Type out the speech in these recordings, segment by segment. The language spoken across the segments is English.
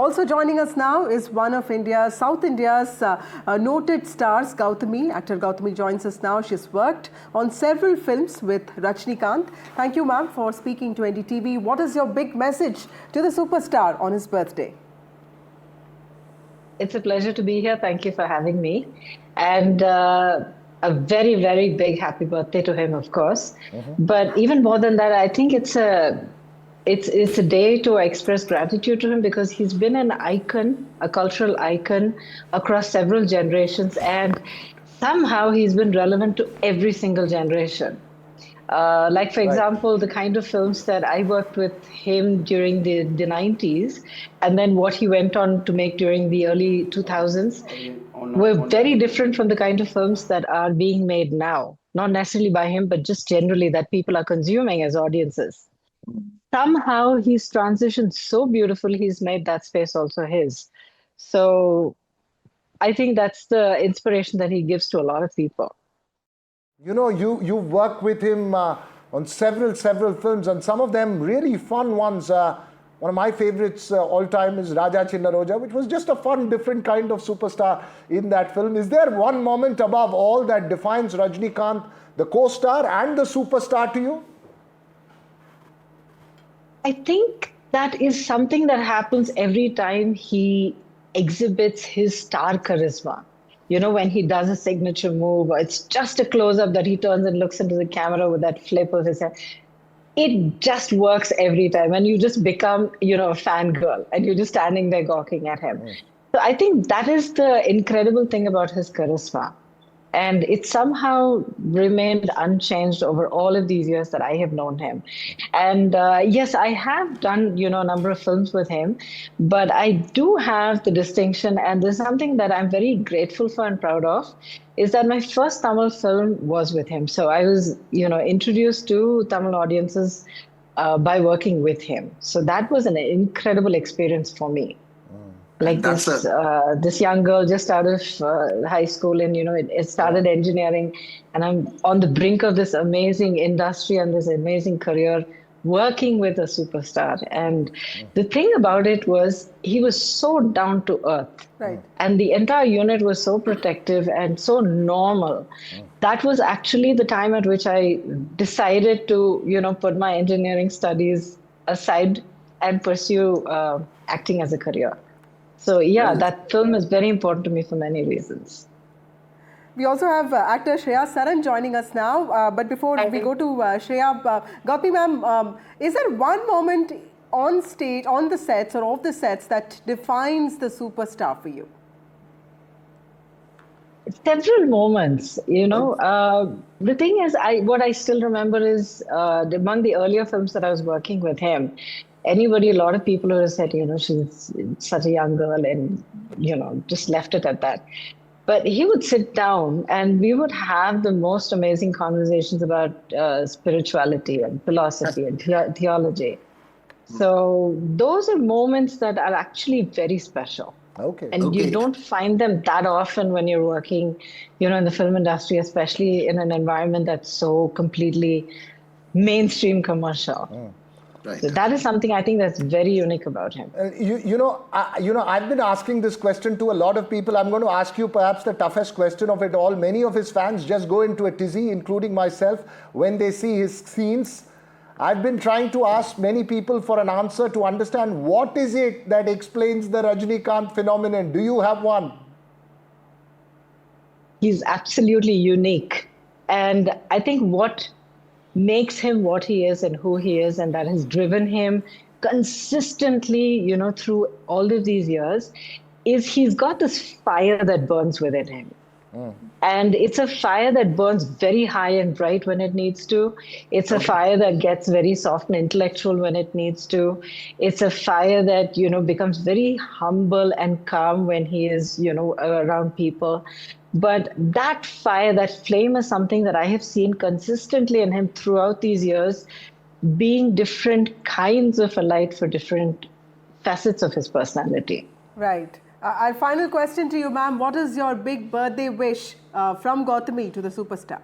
Also joining us now is one of South India's noted stars, Gautami. Actor Gautami joins us now. She's worked on several films with Rajinikanth. Thank you, ma'am, for speaking to NDTV. What is your big message to the superstar on his birthday? It's a pleasure to be here. Thank you for having me. And a very, very big happy birthday to him, of course. But even more than that, I think it's a day to express gratitude to him because he's been an icon, a cultural icon across several generations, and somehow he's been relevant to every single generation. Like, for example, the kind of films that I worked with him during the 90s, and then what he went on to make during the early 2000s were very different from the kind of films that are being made now. Not necessarily by him, but just generally that people are consuming as audiences. Somehow he's transitioned so beautifully, he's made that space also his. So I think that's the inspiration that he gives to a lot of people. You know, you work with him on several films, and some of them really fun ones. One of my favorites all time is Raja Chinna Roja, which was just a fun, different kind of superstar in that film. Is there one moment above all that defines Rajinikanth, the co-star and the superstar to you? I think that is something that happens every time he exhibits his star charisma. You know, when he does a signature move, or it's just a close-up that he turns and looks into the camera with that flip of his head. It just works every time. And you just become, you know, a fangirl. And you're just standing there gawking at him. So I think that is the incredible thing about his charisma. And it somehow remained unchanged over all of these years that I have known him. And yes, I have done, you know, a number of films with him, but I do have the distinction, and there's something that I'm very grateful for and proud of, is that my first Tamil film was with him. So I was, you know, introduced to Tamil audiences by working with him. So that was an incredible experience for me. Like this young girl just out of high school, and, you know, it started engineering, and I'm on the brink of this amazing industry and this amazing career working with a superstar. And the thing about it was he was so down to earth. Right. And the entire unit was so protective and so normal. That was actually the time at which I decided to, you know, put my engineering studies aside and pursue acting as a career. So yeah, that film is very important to me for many reasons. We also have actor Shreya Saran joining us now. But before we go to Shreya, Gautami ma'am, is there one moment on stage, on the sets or off the sets that defines the superstar for you? Several moments, you know. The thing is, what I still remember is among the earlier films that I was working with him, a lot of people would have said, you know, she's such a young girl, and, you know, just left it at that. But he would sit down and we would have the most amazing conversations about spirituality and philosophy and theology. So those are moments that are actually very special. And you don't find them that often when you're working, you know, in the film industry, especially in an environment that's so completely mainstream commercial. Right. So that is something I think that's very unique about him. You know, I've been asking this question to a lot of people. I'm going to ask you perhaps the toughest question of it all. Many of his fans just go into a tizzy, including myself, when they see his scenes. I've been trying to ask many people for an answer to understand what is it that explains the Rajinikanth phenomenon. Do you have one? He's absolutely unique. And I think what makes him what he is and who he is, and that has driven him consistently, you know, through all of these years, is he's got this fire that burns within him. And it's a fire that burns very high and bright when it needs to. It's a fire that gets very soft and intellectual when it needs to. It's a fire that, you know, becomes very humble and calm when he is, you know, around people. But that fire, that flame, is something that I have seen consistently in him throughout these years, being different kinds of a light for different facets of his personality. Right. Our final question to you, ma'am. What is your big birthday wish from Gautami to the superstar?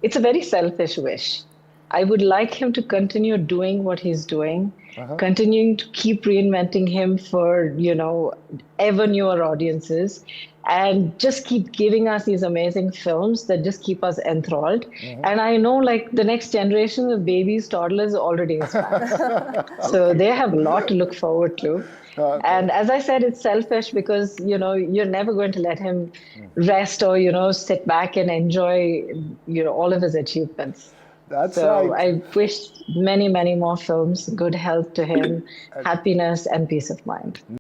It's a very selfish wish. I would like him to continue doing what he's doing, continuing to keep reinventing him for, ever newer audiences, and just keep giving us these amazing films that just keep us enthralled. And I know like the next generation of babies, toddlers are already his fans. So they have a lot to look forward to. And as I said, it's selfish because, you're never going to let him rest or, sit back and enjoy, all of his achievements. That's so right. I wish many, many more films, good health to him, happiness and peace of mind.